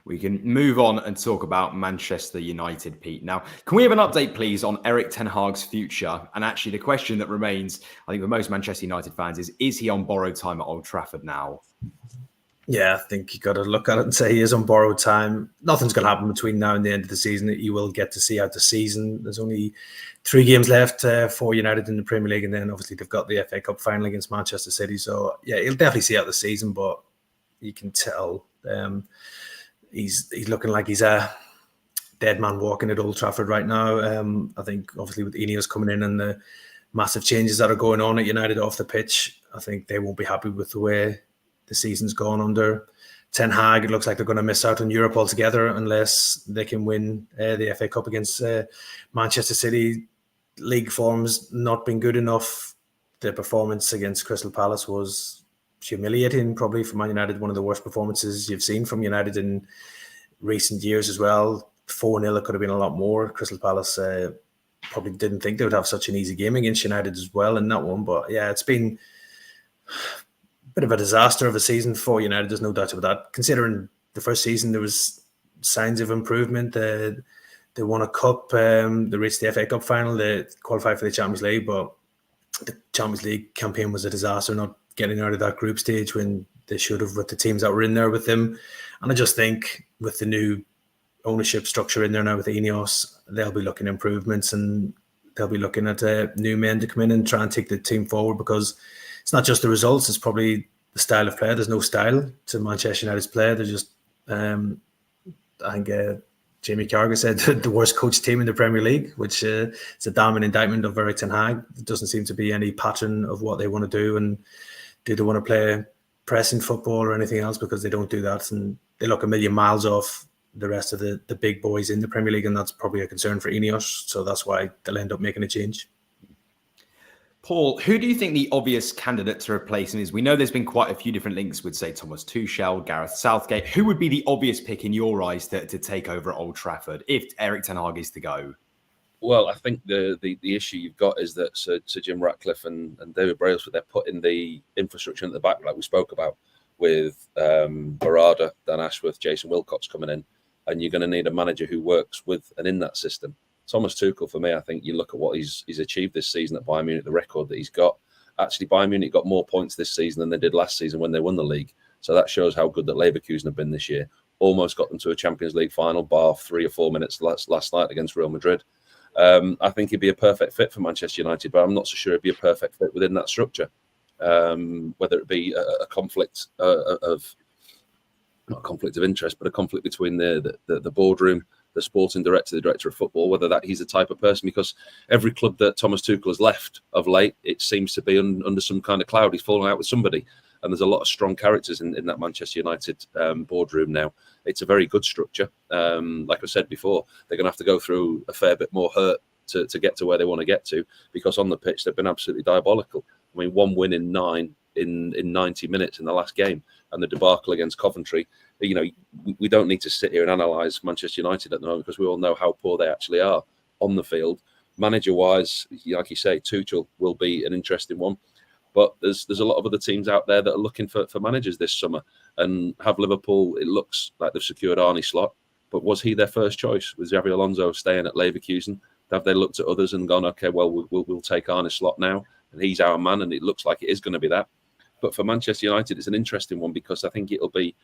we can move on and talk about Manchester United, Pete. Now, can we have an update, please, on Erik Ten Hag's future? And actually, the question that remains, I think, for most Manchester United fans is he on borrowed time at Old Trafford now? Yeah, I think you got to look at it and say he is on borrowed time. Nothing's going to happen between now and the end of the season. You will get to see out the season. There's only 3 games left for United in the Premier League, and then obviously they've got the FA Cup final against Manchester City. So yeah, he'll definitely see out the season, but you can tell he's looking like he's a dead man walking at Old Trafford right now. I think obviously with Ineos coming in and the massive changes that are going on at United off the pitch, I think they won't be happy with the way the season's gone under Ten Hag. It looks like they're going to miss out on Europe altogether unless they can win the FA Cup against Manchester City. League form's not been good enough. The performance against Crystal Palace was humiliating, probably for Man United, one of the worst performances you've seen from United in recent years as well. 4-0, it could have been a lot more. Crystal Palace probably didn't think they would have such an easy game against United as well in that one. But yeah, it's been bit of a disaster of a season for United, there's no doubt about that. Considering the first season, there was signs of improvement. They won a cup, they reached the FA Cup final, they qualified for the Champions League, but the Champions League campaign was a disaster, not getting out of that group stage when they should have with the teams that were in there with them. And I just think with the new ownership structure in there now with the Ineos, they'll be looking at improvements and they'll be looking at new men to come in and try and take the team forward, because it's not just the results, it's probably the style of play. There's no style to Manchester United's play. They're just, I think Jamie Carragher said, the worst coached team in the Premier League, which is a damning indictment of Erik Ten Hag. There doesn't seem to be any pattern of what they want to do, and do they want to play pressing football or anything else, because they don't do that. And they look a million miles off the rest of the big boys in the Premier League, and that's probably a concern for Ineos. So that's why they'll end up making a change. Paul, who do you think the obvious candidate to replace him is? We know there's been quite a few different links with, say, Thomas Tuchel, Gareth Southgate. Who would be the obvious pick in your eyes to take over at Old Trafford if Erik Ten Hag is to go? Well, I think the issue you've got is that Sir Jim Ratcliffe and David Brailsford, they're putting the infrastructure at the back, like we spoke about, with Barada, Dan Ashworth, Jason Wilcox coming in, and you're going to need a manager who works with and in that system. Thomas Tuchel, for me, I think you look at what he's achieved this season at Bayern Munich, the record that he's got. Actually, Bayern Munich got more points this season than they did last season when they won the league. So that shows how good that Leverkusen have been this year. Almost got them to a Champions League final, bar 3 or 4 minutes last night against Real Madrid. I think he'd be a perfect fit for Manchester United, but I'm not so sure he'd be a perfect fit within that structure. Whether it be a conflict of, not a conflict of interest, but a conflict between the boardroom, the sporting director, the director of football, whether that he's the type of person, because every club that Thomas Tuchel has left of late, it seems to be under some kind of cloud. He's fallen out with somebody, and there's a lot of strong characters in that Manchester United boardroom now. It's a very good structure. Like I said before, they're going to have to go through a fair bit more hurt to get to where they want to get to, because on the pitch they've been absolutely diabolical. I mean, 1 win in 9 in 90 minutes in the last game, and the debacle against Coventry. You know, we don't need to sit here and analyse Manchester United at the moment, because we all know how poor they actually are on the field. Manager-wise, like you say, Tuchel will be an interesting one. But there's a lot of other teams out there that are looking for managers this summer. And have Liverpool, it looks like they've secured Arne Slot. But was he their first choice? Was Xabi Alonso staying at Leverkusen? Have they looked at others and gone, okay, well, we'll take Arne Slot now, and he's our man, and it looks like it is going to be that. But for Manchester United, it's an interesting one, because I think it'll be,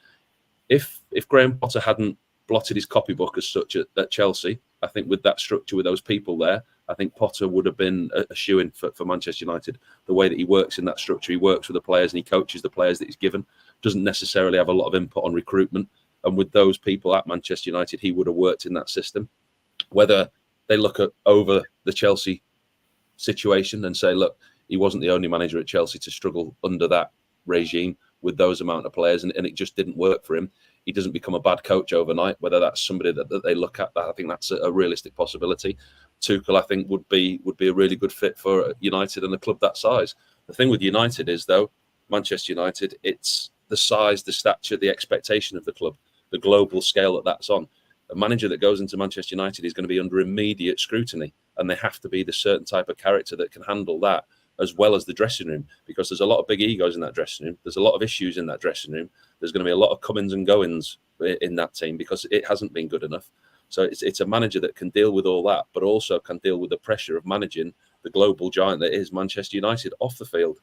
if Graham Potter hadn't blotted his copybook as such at Chelsea, I think with that structure, with those people there, I think Potter would have been a shoo-in for Manchester United. The way that he works in that structure, he works with the players and he coaches the players that he's given, doesn't necessarily have a lot of input on recruitment. And with those people at Manchester United, he would have worked in that system. Whether they look at over the Chelsea situation and say, look, he wasn't the only manager at Chelsea to struggle under that regime with those amount of players, and it just didn't work for him. He doesn't become a bad coach overnight. Whether that's somebody that they look at, I think that's a realistic possibility. Tuchel, I think, would be a really good fit for United and a club that size. The thing with United is, though, Manchester United, it's the size, the stature, the expectation of the club, the global scale that's on. A manager that goes into Manchester United is going to be under immediate scrutiny, and they have to be the certain type of character that can handle that as well as the dressing room, because there's a lot of big egos in that dressing room. There's a lot of issues in that dressing room. There's going to be a lot of comings and goings in that team because it hasn't been good enough. So it's a manager that can deal with all that, but also can deal with the pressure of managing the global giant that is Manchester United off the field.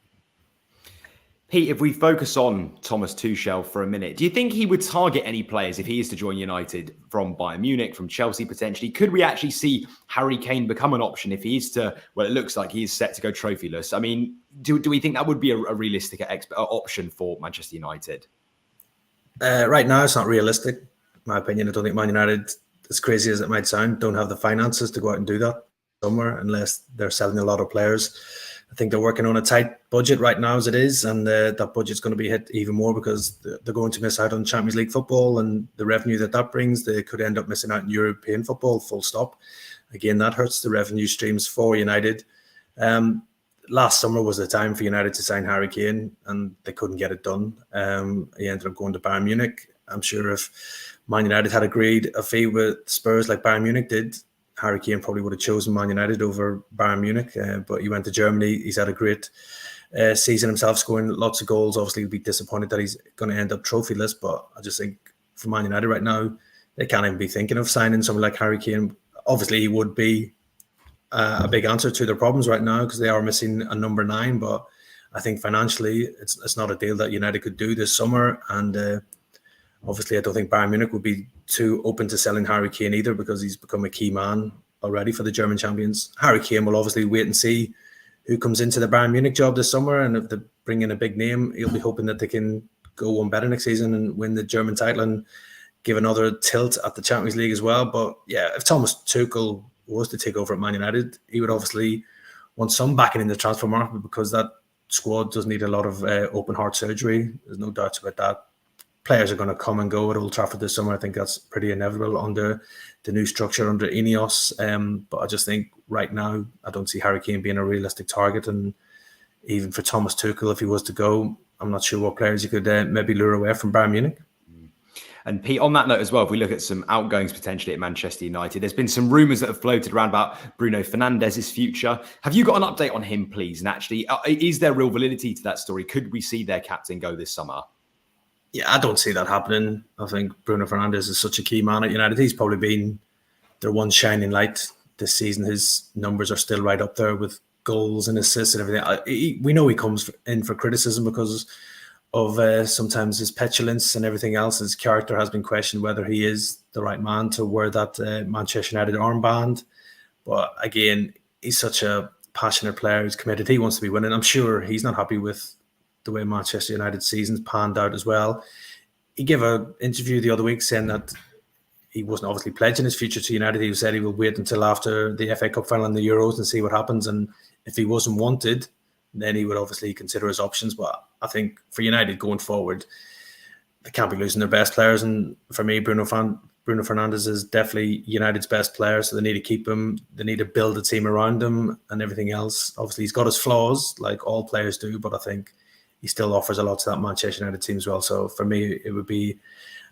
Pete, if we focus on Thomas Tuchel for a minute, do you think he would target any players if he is to join United from Bayern Munich, from Chelsea potentially? Could we actually see Harry Kane become an option if he is to, well, it looks like he is set to go trophyless. I mean, do we think that would be a realistic option for Manchester United? Right now, it's not realistic. In my opinion, I don't think Man United, as crazy as it might sound, don't have the finances to go out and do that somewhere unless they're selling a lot of players. I think they're working on a tight budget right now as it is, and that budget's going to be hit even more because they're going to miss out on Champions League football and the revenue that brings. They could end up missing out on European football, full stop. Again, that hurts the revenue streams for United. Last summer was the time for United to sign Harry Kane, and they couldn't get it done. He ended up going to Bayern Munich. I'm sure if Man United had agreed a fee with Spurs like Bayern Munich did, Harry Kane probably would have chosen Man United over Bayern Munich, but he went to Germany. He's had a great season himself, scoring lots of goals. Obviously, he'll be disappointed that he's going to end up trophyless, but I just think for Man United right now, they can't even be thinking of signing someone like Harry Kane. Obviously, he would be a big answer to their problems right now because they are missing a number 9, but I think financially, it's not a deal that United could do this summer, and obviously, I don't think Bayern Munich would be too open to selling Harry Kane either because he's become a key man already for the German champions. Harry Kane will obviously wait and see who comes into the Bayern Munich job this summer, and if they bring in a big name, he'll be hoping that they can go one better next season and win the German title and give another tilt at the Champions League as well. But yeah, if Thomas Tuchel was to take over at Man United, he would obviously want some backing in the transfer market because that squad does need a lot of open heart surgery. There's no doubts about that. Players are going to come and go at Old Trafford this summer. I think that's pretty inevitable under the new structure under Ineos. But I just think right now, I don't see Harry Kane being a realistic target. And even for Thomas Tuchel, if he was to go, I'm not sure what players he could maybe lure away from Bayern Munich. And Pete, on that note as well, if we look at some outgoings potentially at Manchester United, there's been some rumours that have floated around about Bruno Fernandez's future. Have you got an update on him, please? And actually, is there real validity to that story? Could we see their captain go this summer? Yeah, I don't see that happening. I think Bruno Fernandez is such a key man at United. He's probably been their one shining light this season. His numbers are still right up there with goals and assists and everything. We know he comes in for criticism because of sometimes his petulance and everything else. His character has been questioned whether he is the right man to wear that Manchester United armband. But again, he's such a passionate player. He's committed. He wants to be winning. I'm sure he's not happy with the way Manchester United season's panned out as well. He gave an interview the other week saying that he wasn't obviously pledging his future to United. He said he will wait until after the FA Cup final and the Euros and see what happens. And if he wasn't wanted, then he would obviously consider his options. But I think for United going forward, they can't be losing their best players. And for me, Bruno Fernandez is definitely United's best player. So they need to keep him. They need to build a team around him and everything else. Obviously, he's got his flaws like all players do, but I think he still offers a lot to that Manchester United team as well. So for me, it would be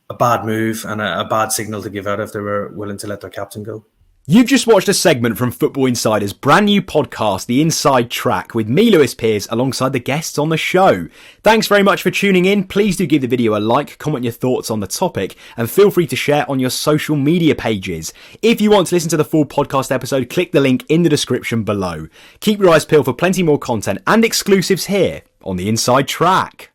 a bad move and a bad signal to give out if they were willing to let their captain go. You've just watched a segment from Football Insider's brand new podcast, The Inside Track, with me, Lewis Pearce, alongside the guests on the show. Thanks very much for tuning in. Please do give the video a like, comment your thoughts on the topic, and feel free to share on your social media pages. If you want to listen to the full podcast episode, click the link in the description below. Keep your eyes peeled for plenty more content and exclusives here on The Inside Track.